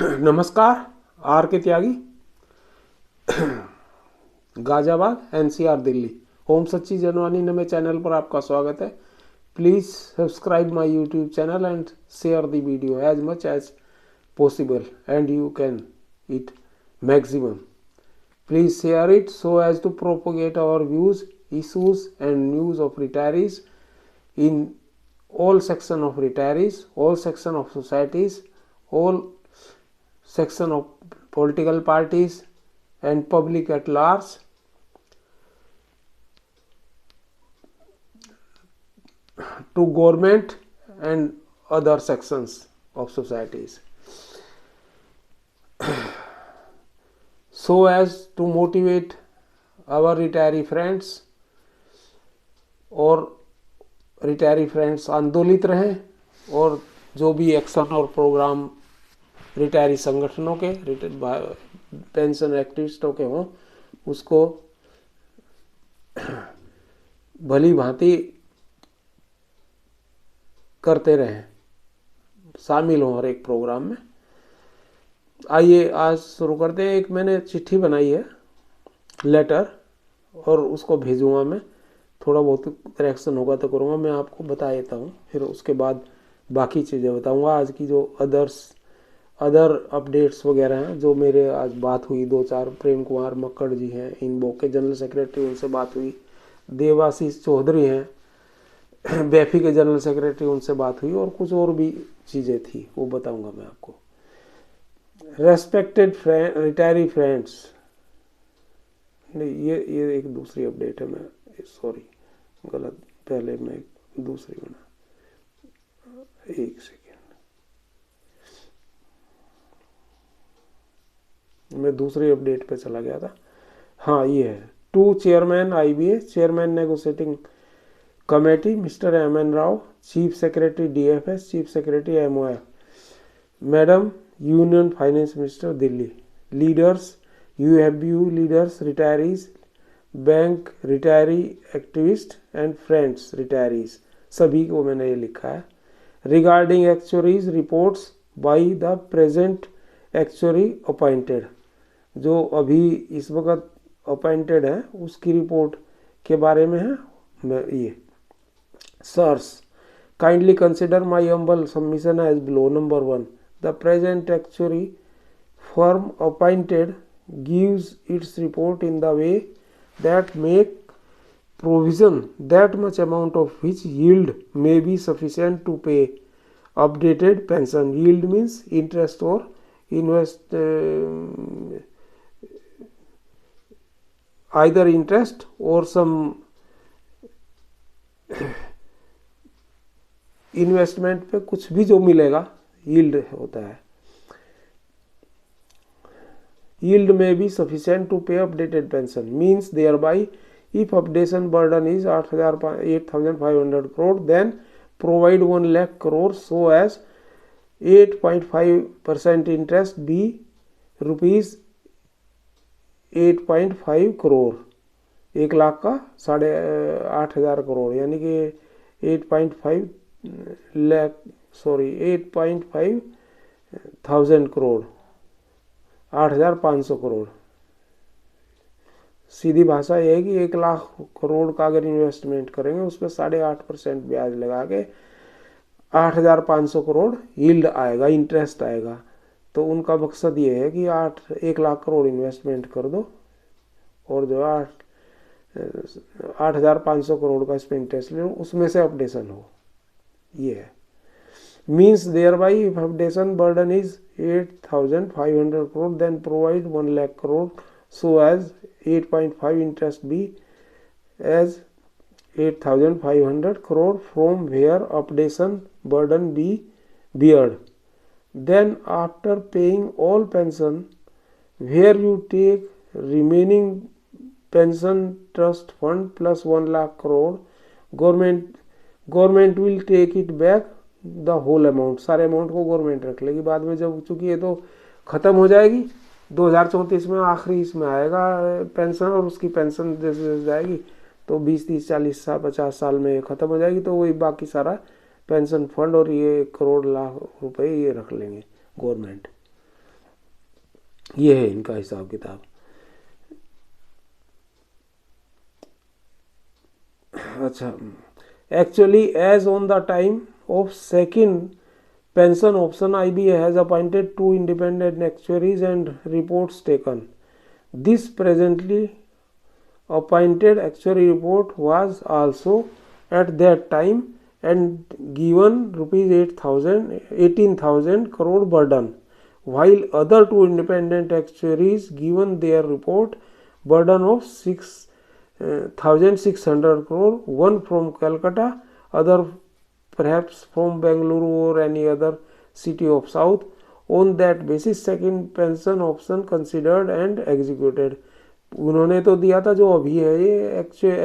नमस्कार। R K Tyagi, Ghaziabad NCR Delhi. Om Sachchi Janvani नमे channel पर आपका स्वागत है। Please subscribe my YouTube channel and share the video as much as possible and you can it maximum. Please share it so as to propagate our views, issues and news of retirees in all section of retirees, all section of societies, all section of political parties and public at large to government and other sections of societies, so as to motivate our retiree friends और retiree friends आंदोलित रहें और जो भी action और programme retiree संगठनों के pension एक्टिविस्टों के हों उसको भली भांति करते रहें, शामिल हों हर एक प्रोग्राम में। आइए आज शुरू करते हैं। एक मैंने चिट्ठी बनाई है, लेटर, और उसको भेजूंगा मैं। थोड़ा बहुत करेक्शन होगा तो करूँगा, मैं आपको बता देता हूँ, फिर उसके बाद बाकी चीज़ें बताऊँगा। आज की जो अदर अपडेट्स वगैरह हैं, जो मेरे आज बात हुई, 2-4 प्रेम कुमार मक्कड़ जी हैं इनबो के जनरल सेक्रेटरी, उनसे बात हुई। देवाशीष चौधरी हैं बैफी के जनरल सेक्रेटरी, उनसे बात हुई। और कुछ और भी चीज़ें थी, वो बताऊँगा मैं आपको। रेस्पेक्टेड रिटायरी फ्रेंड्स, नहीं ये एक दूसरी अपडेट है, मैं सॉरी गलत, पहले मैं दूसरी बना, एक सेकेंड, मैं दूसरी अपडेट पे चला गया था। हाँ ये है, to chairman IBA, chairman negotiating committee mister MN Rao, chief secretary DFS, chief secretary MOF, madam union finance minister Delhi, leaders UFBU leaders, retirees, bank retiree activist and friends retirees, सभी को मैंने ये लिखा है। Regarding actuaries reports by the present actuary appointed, जो अभी इस वक्त अपॉइंटेड है उसकी रिपोर्ट के बारे में है ये। Sirs kindly consider my humble submission as below. Number 1, the present actuary firm appointed gives its report in the way that make provision that much amount of which yield may be sufficient to pay updated pension. Yield means interest or either interest or some investment पे कुछ भी जो मिलेगा yield होता है। Yield may be sufficient to pay updated pension, means thereby if updation burden is 8,500 crore, then provide 1 lakh crore so as 8.5% interest be rupees 8.5 crore, 1 lakh का 8,500 करोड़, यानी कि 8.5 थाउजेंड करोड़, 8,500 करोड़। सीधी भाषा यह है कि 1 लाख करोड़ का अगर इन्वेस्टमेंट करेंगे उस पर 8.5% ब्याज लगा के 8,500 करोड़ यील्ड आएगा, इंटरेस्ट आएगा। तो उनका मकसद ये है कि 1 लाख करोड़ इन्वेस्टमेंट कर दो और जो 8,500 करोड़ का इस पर इंटरेस्ट ले लो, उसमें से अपडेशन हो। ये है means thereby if updation burden is 8,500 crore, then provide 1 lakh crore so as 8.5 interest be as 8,500 crore from where updation burden be beared. Then after paying all pension, where you take remaining pension trust fund plus 1 lakh crore, government will take it back the whole amount, सारे amount को government रख लेगी बाद में। जब चूंकि ये तो ख़त्म हो जाएगी 2034 में, आखिरी इसमें आएगा पेंशन, और उसकी पेंशन जैसे जैसे जाएगी तो 20, 30, 40 साल, 50 साल में ख़त्म हो जाएगी। तो वही बाकी सारा पेंशन फंड और ये 1 करोड़ लाख रुपए ये रख लेंगे गवर्नमेंट। ये है इनका हिसाब किताब। अच्छा, actually as on the time of second pension option, IBA has appointed 2 independent actuaries and reports taken. This presently appointed actuary report was also at that time and given rupees 18,000 crore burden, while other 2 independent actuaries given their report burden of 6,600 crore, one from Calcutta, other perhaps from Bengaluru or any other city of south. On that basis second pension option considered and executed. उन्होंने तो दिया था जो अभी है ये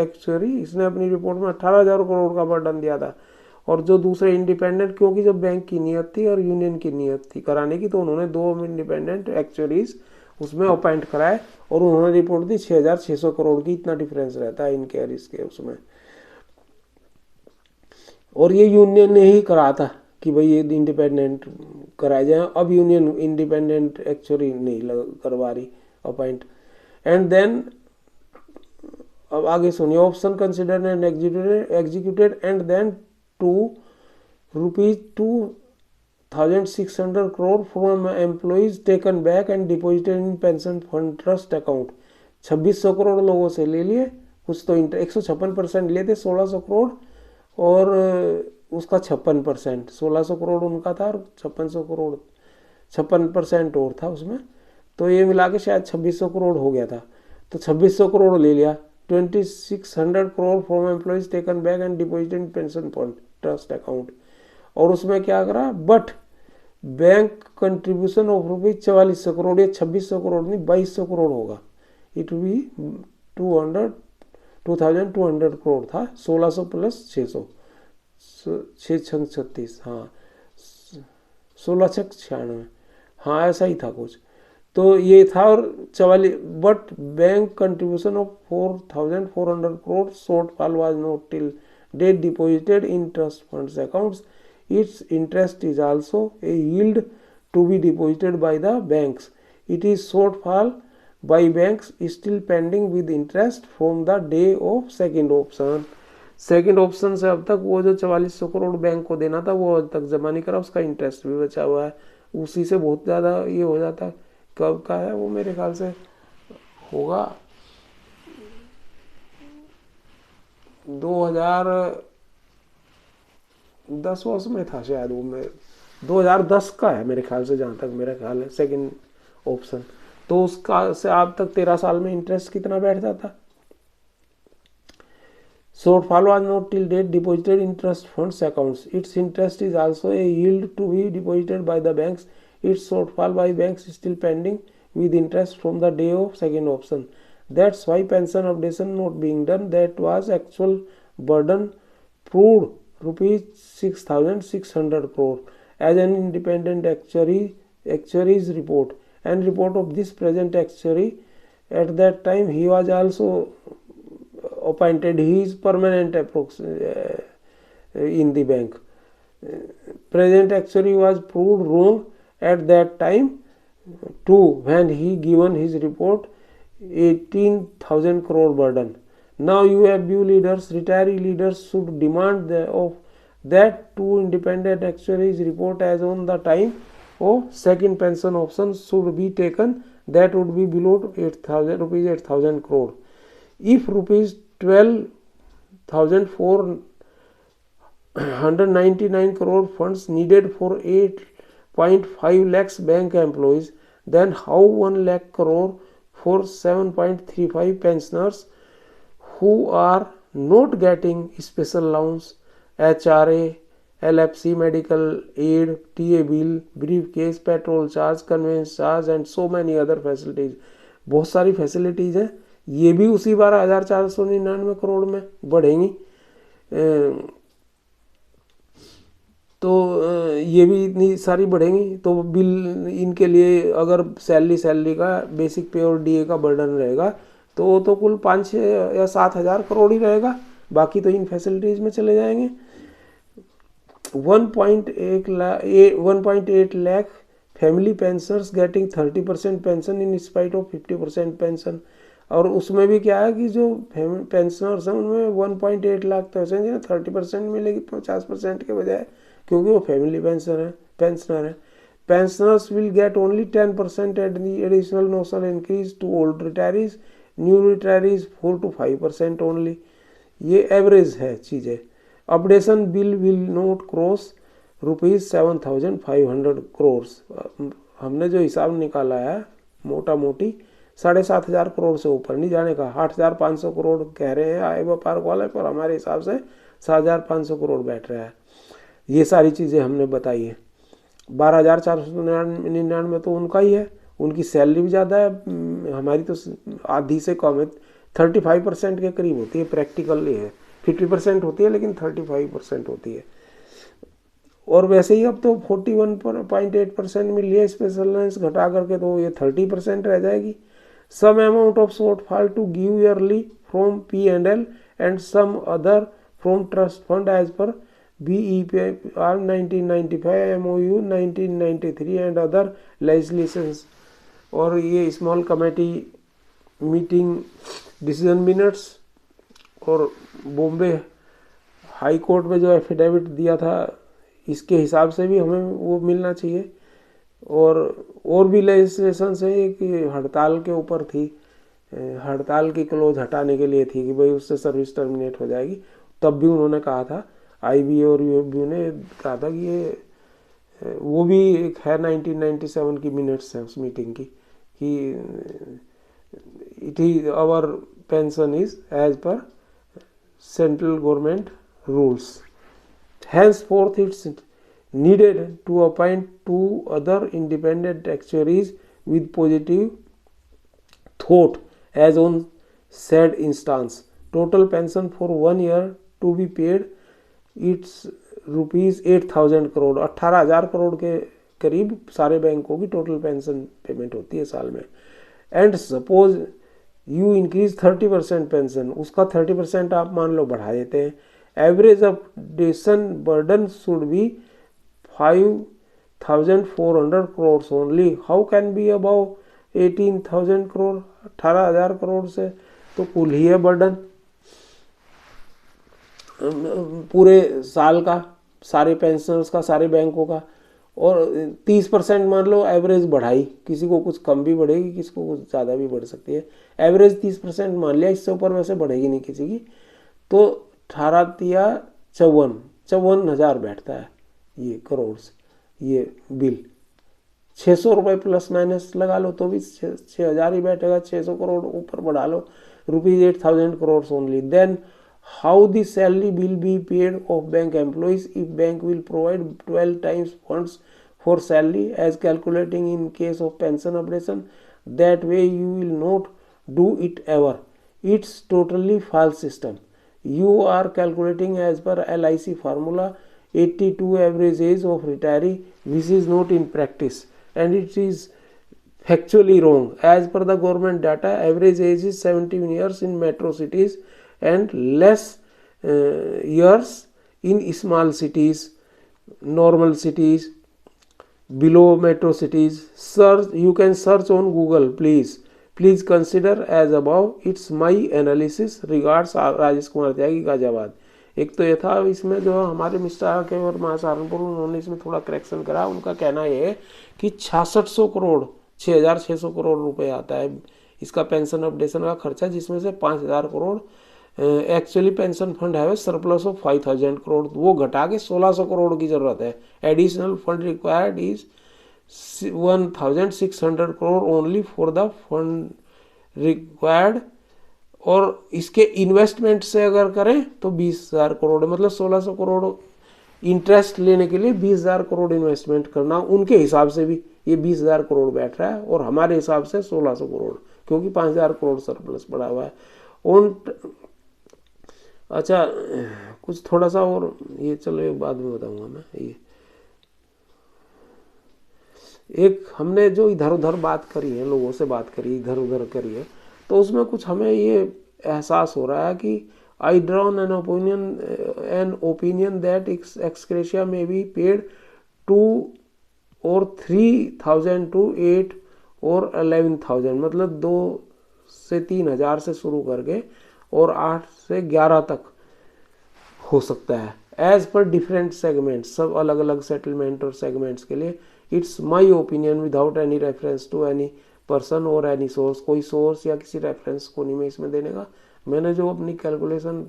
actuary, इसने अपनी रिपोर्ट में 18,000 करोड़ का बर्डन दिया था, और जो दूसरे इंडिपेंडेंट, क्योंकि जब बैंक की नियत थी और यूनियन की नियत थी कराने की, तो उन्होंने 2 इंडिपेंडेंट एक्चुअरीज उसमें अपॉइंट कराए और उन्होंने रिपोर्ट दी 6,600 करोड़ की। इतना डिफरेंस रहता है इनके और इसके उसमें। और ये यूनियन ने ही करा था कि भाई ये इंडिपेंडेंट कराए जाए। अब यूनियन इंडिपेंडेंट एक्चुअली नहीं करवा रही अपॉइंट। एंड देन अब आगे सुनिए, option considered and executed and then ₹2,600 crore from employees taken back and deposited in pension fund trust account. 2,600 crore लोगों से ले लिए, कुछ तो 156% लिए थे 1,600 करोड़, और उसका 56%, 1,600 करोड़ उनका था और 56% और था उसमें, तो ये मिला के शायद 2,600 करोड़ हो गया था। तो 2,600 करोड़ ले लिया। 2,600 crore from employees taken back and deposited in pension fund trust account. और उसमें क्या करा, but bank contribution of rupees 4,400 crore, ये 2,600 करोड़ नहीं 2,200 करोड़ होगा। इट भी 2,200 करोड़ था। 1,600 प्लस 600, 6,36, हाँ 16,96, हाँ ऐसा ही था कुछ। तो ये था, और 44, but bank contribution of 4,400 crore shortfall was not till date deposited in trust funds accounts. Its interest is also a yield to be deposited by the banks. It is shortfall by banks still pending with interest from the day of second option। Second option से अब तक वो जो 4,400 crore bank को देना था वो अब तक जमा नहीं करा, उसका इंटरेस्ट भी बचा हुआ है। उसी से बहुत ज़्यादा ये हो जाता है। कब का है वो, मेरे ख्याल से होगा 2010 में था शायद वो, में 2010 का है मेरे ख्याल से, जहाँ तक मेरा ख्याल है सेकेंड ऑप्शन। तो उसका से आप तक 13 साल में इंटरेस्ट कितना बैठता था। Shortfall was not till date deposited in trust funds accounts. Its interest is also a yield to be deposited by the banks. Its shortfall by banks is still pending with interest from the day of second option. That's why pension updation not being done. That was actual burden proved rupees 6,600 crore as an independent actuary's report and report of this present actuary. At that time he was also appointed, he is permanent in the bank. Present actuary was proved wrong at that time too when he given his report 18,000 crore burden. Now UFBU leaders, retiree leaders should demand of that 2 independent actuaries report as on the time of second pension option should be taken. That would be below 8,000 crore. If rupees 12,499 crore funds needed for 8.5 lakhs bank employees, then how 1 lakh crore for 7.35 pensioners who are not getting special allowance, HRA, LFC, medical aid, TA bill, briefcase, petrol charge, conveyance charge and so many other facilities. बहुत सारी facilities हैं, ये भी उसी 12,499 करोड़ में बढ़ेंगी। तो ये भी इतनी सारी बढ़ेंगी, तो बिल इनके लिए अगर सैलरी का बेसिक पे और डीए का बर्डन रहेगा तो वो तो कुल 5 या 7 हज़ार करोड़ ही रहेगा, बाकी तो इन फैसिलिटीज़ में चले जाएंगे। 1.8 lakh family pensioners getting 30% pension in spite of 50% pension. और उसमें भी क्या है कि जो पेंशनर्स हैं उनमें 1.8 लाख तो ऐसे हैं 30% मिलेगी 50% के बजाय, क्योंकि वो फैमिली पेंशनर है। Pensioners will get only 10% additional notional increase to old retirees, new retirees 4 to 5% only. ये एवरेज है चीज़ें। Updation bill will not cross ₹7,500 crore. हमने जो हिसाब निकाला है मोटा मोटी 7,500 करोड़ से ऊपर नहीं जाने का। 8,500 करोड़ कह रहे हैं आय व्यापार वाले, पर हमारे हिसाब से 7,500 करोड़ बैठ रहा है। ये सारी चीज़ें हमने बताई है। 12,499 तो उनका ही है, उनकी सैलरी भी ज़्यादा है, हमारी तो आधी से कम है, 35% के करीब होती है। प्रैक्टिकली है 50% होती है, लेकिन 35% होती है। और वैसे ही अब तो 41.8% मिल रही है स्पेशलाइज घटा करके, तो ये 30% रह जाएगी। Some amount of shortfall to give yearly from P&L and some other from trust fund as per BEPR 1995, MOU 1993 and other legislations. और ये small committee meeting decision minutes और बॉम्बे हाई कोर्ट में जो एफिडेविट दिया था इसके हिसाब से भी हमें वो मिलना चाहिए। और भी लेजिस्लेशन है कि हड़ताल के ऊपर थी, हड़ताल की क्लोज हटाने के लिए थी कि भाई उससे सर्विस टर्मिनेट हो जाएगी, तब भी उन्होंने कहा था, IBA और UFB ने कहा था कि ये वो भी एक है 1997 की मिनट्स है उस मीटिंग की, कि it is our pension is as per central government rules. Henceforth, it's needed to appoint 2 other independent actuaries with positive thought as on said instance. Total pension for 1 year to be paid it's ₹8,000 crore. 18,000 crore के करीब सारे बैंकों की total pension payment होती है साल में। And suppose you increase 30% pension, उसका 30% आप मान लो बढ़ा देते हैं। Average updation burden should be 5,400 crore only. How can be about 18,000 crore? 18,000 crore से तो कुल ही है बर्डन पूरे साल का, सारे पेंशनर्स का, सारे बैंकों का। और 30% मान लो एवरेज बढ़ाई, किसी को कुछ कम भी बढ़ेगी, किसी को कुछ ज़्यादा भी बढ़ सकती है। एवरेज 30% मान लिया, इससे ऊपर वैसे बढ़ेगी नहीं किसी की, तो 54,000 बैठता है ये करोड़ से। ये बिल 600 रुपये प्लस माइनस लगा लो तो भी 6,000 ही बैठेगा। 600 करोड़ ऊपर बढ़ा लो, ₹8,000 crore only. Then how the salary will be paid of bank employees if bank will provide 12 times funds for salary as calculating in case of pension updation? That way you will not do it ever. It's totally false system. You are calculating as per LIC formula 82 average age of retiree, which is not in practice and it is factually wrong. As per the government data, average age is 17 years in metro cities and less years in small cities, normal cities, below metro cities. Search, you can search on Google, please consider as above. It's my analysis. Regards Rajesh Kumar Tyagi Ghaziabad. एक तो ये था, इसमें जो हमारे mister are के और महासहारनपुर, उन्होंने इसमें थोड़ा करेक्शन करा। उनका कहना ये है कि 6600 करोड़ 6,600 करोड़ रुपए आता है इसका पेंशन अपडेशन का खर्चा, जिसमें से 5,000 करोड़ एक्चुअली पेंशन फंड है सरप्लस ऑफ 5,000 करोड़, वो घटा के 1,600 करोड़ की जरूरत है। Additional fund required is 1,600 crore only for the fund required. और इसके इन्वेस्टमेंट से अगर करें तो 20,000 करोड़, मतलब 1,600 करोड़ इंटरेस्ट लेने के लिए 20,000 करोड़ इन्वेस्टमेंट करना। उनके हिसाब से भी ये 20,000 करोड़ बैठ रहा है और हमारे हिसाब से 1,600 करोड़, क्योंकि 5,000 करोड़ सरप्लस पड़ा हुआ है। अच्छा, कुछ थोड़ा सा और ये चलो बाद में बताऊंगा मैं। ये एक हमने जो इधर उधर बात करी है, लोगों से बात करी, इधर उधर करी है, तो उसमें कुछ हमें ये एहसास हो रहा है कि I drawn an opinion that ex gratia में बी पेड टू और 3000 to 8 और 11,000, मतलब 2 से 3,000 से शुरू करके और 8 से 11 तक हो सकता है। एज पर डिफरेंट सेगमेंट, सब अलग अलग सेटलमेंट और सेगमेंट्स के लिए। It's my opinion without any reference to any person और एनी सोर्स, कोई सोर्स या किसी रेफरेंस को नहीं मैं इसमें देने का। मैंने जो अपनी कैलकुलेशन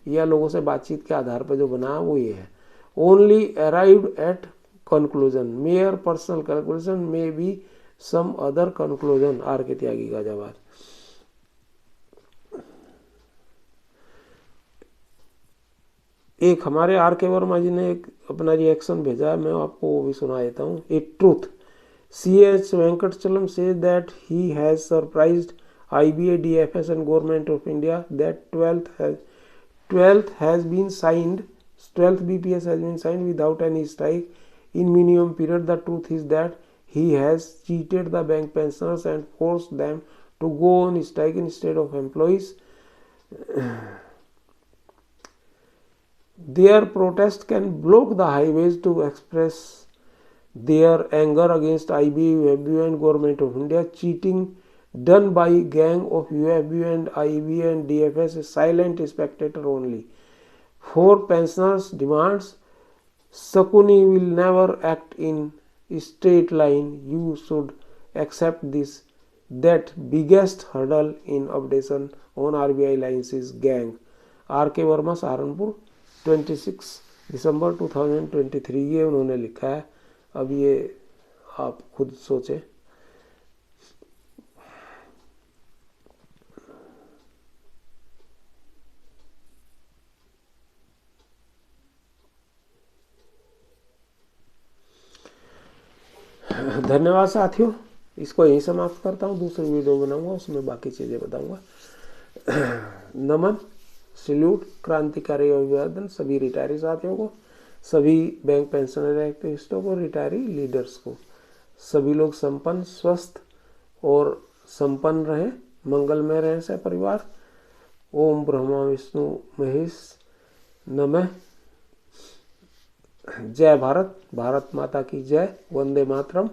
या लोगों से बातचीत के आधार पर जो बनाया वो ये है। Only arrived at conclusion, mere personal calculation may be some other conclusion. R K Tyagi का जवाब। एक हमारे आर के वर्मा जी ने एक अपना रिएक्शन भेजा है, मैं आपको वो भी सुना देता हूँ। A truth, C.H. Venkatachalam says that he has surprised IBA, DFS and Government of India that 12th has been signed, 12th BPS has been signed without any strike in minimum period. The truth is that he has cheated the bank pensioners and forced them to go on strike instead of employees. Their protest can block the highways to express their anger against IBA, UFBU and Government of India. Cheating done by gang of UFBU and IBA and DFS is silent spectator only. For pensioners' demands, Sakuni will never act in straight line. You should accept this, that biggest hurdle in updation on RBI lines is gang. R.K. Verma, Saharanpur, 26 दिसंबर 2023, ये उन्होंने लिखा है। अब ये आप खुद सोचें। धन्यवाद साथियों, इसको यहीं समाप्त करता हूँ। दूसरी वीडियो बनाऊंगा, उसमें बाकी चीज़ें बताऊंगा। नमन, सैल्यूट, क्रांतिकारी अभिवादन सभी रिटायरी साथियों को, सभी बैंक पेंशनर एक्टिविस्टों को, रिटायरी लीडर्स को। सभी लोग संपन्न, स्वस्थ और संपन्न रहे, मंगलमय रहे से परिवार। ओम ब्रह्मा विष्णु महेश नमः। जय भारत, भारत माता की जय, वंदे मातरम।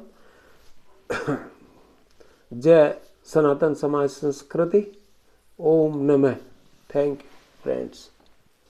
जय सनातन समाज संस्कृति। ओम नमः। Thank you friends.